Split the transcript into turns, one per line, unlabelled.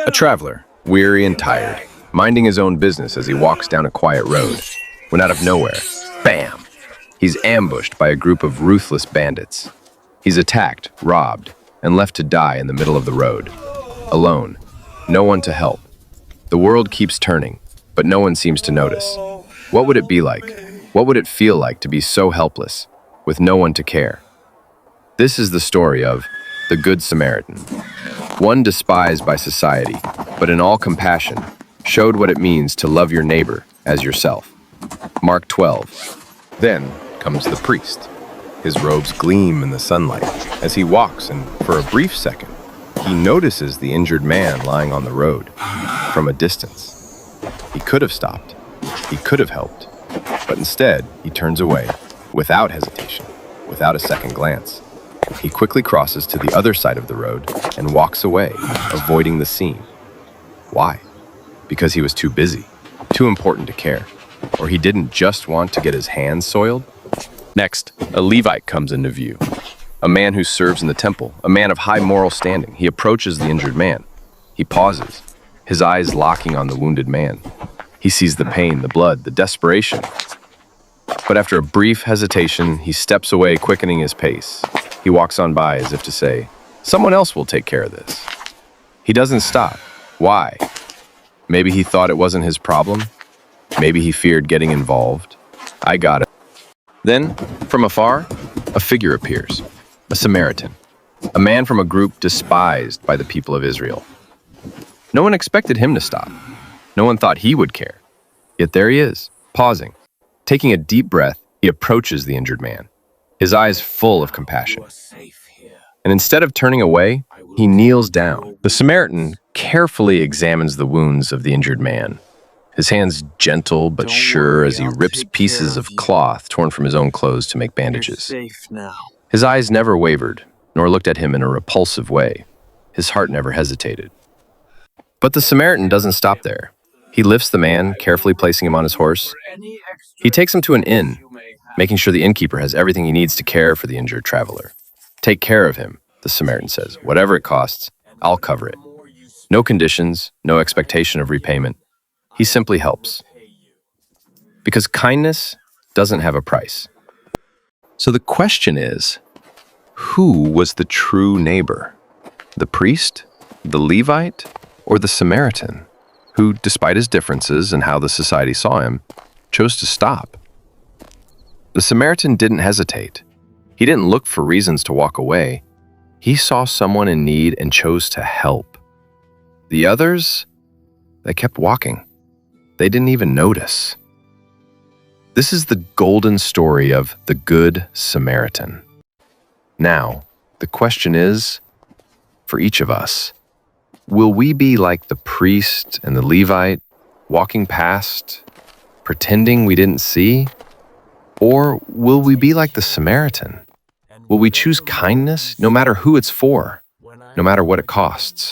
A traveler, weary and tired, minding his own business as he walks down a quiet road, when out of nowhere, bam! He's ambushed by a group of ruthless bandits. He's attacked, robbed, and left to die in the middle of the road. Alone, no one to help. The world keeps turning, but no one seems to notice. What would it be like? What would it feel like to be so helpless, with no one to care? This is the story of the Good Samaritan. One despised by society, but in all compassion, showed what it means to love your neighbor as yourself. Mark 12. Then comes the priest. His robes gleam in the sunlight as he walks, and for a brief second, he notices the injured man lying on the road from a distance. He could have stopped. He could have helped. But instead, he turns away, without hesitation, without a second glance. He quickly crosses to the other side of the road and walks away, avoiding the scene. Why? Because he was too busy, too important to care, or he didn't just want to get his hands soiled? Next, a Levite comes into view. A man who serves in the temple, a man of high moral standing. He approaches the injured man. He pauses, his eyes locking on the wounded man. He sees the pain, the blood, the desperation. But after a brief hesitation, he steps away, quickening his pace. He walks on by as if to say, "Someone else will take care of this." He doesn't stop. Why? Maybe he thought it wasn't his problem. Maybe he feared getting involved. I got it. Then, from afar, a figure appears. A Samaritan. A man from a group despised by the people of Israel. No one expected him to stop. No one thought he would care. Yet there he is, pausing. Taking a deep breath, he approaches the injured man, his eyes full of compassion. And instead of turning away, he kneels down. The Samaritan carefully examines the wounds of the injured man, his hands gentle but sure as he rips pieces of cloth torn from his own clothes to make bandages. His eyes never wavered, nor looked at him in a repulsive way. His heart never hesitated. But the Samaritan doesn't stop there. He lifts the man, carefully placing him on his horse. He takes him to an inn, making sure the innkeeper has everything he needs to care for the injured traveler. "Take care of him," the Samaritan says. "Whatever it costs, I'll cover it." No conditions, no expectation of repayment. He simply helps. Because kindness doesn't have a price. So the question is, who was the true neighbor? The priest, the Levite, or the Samaritan, who, despite his differences and how the society saw him, chose to stop? The Samaritan didn't hesitate. He didn't look for reasons to walk away. He saw someone in need and chose to help. The others, they kept walking. They didn't even notice. This is the golden story of the Good Samaritan. Now, the question is, for each of us, will we be like the priest and the Levite, walking past, pretending we didn't see? Or will we be like the Samaritan? Will we choose kindness no matter who it's for, no matter what it costs?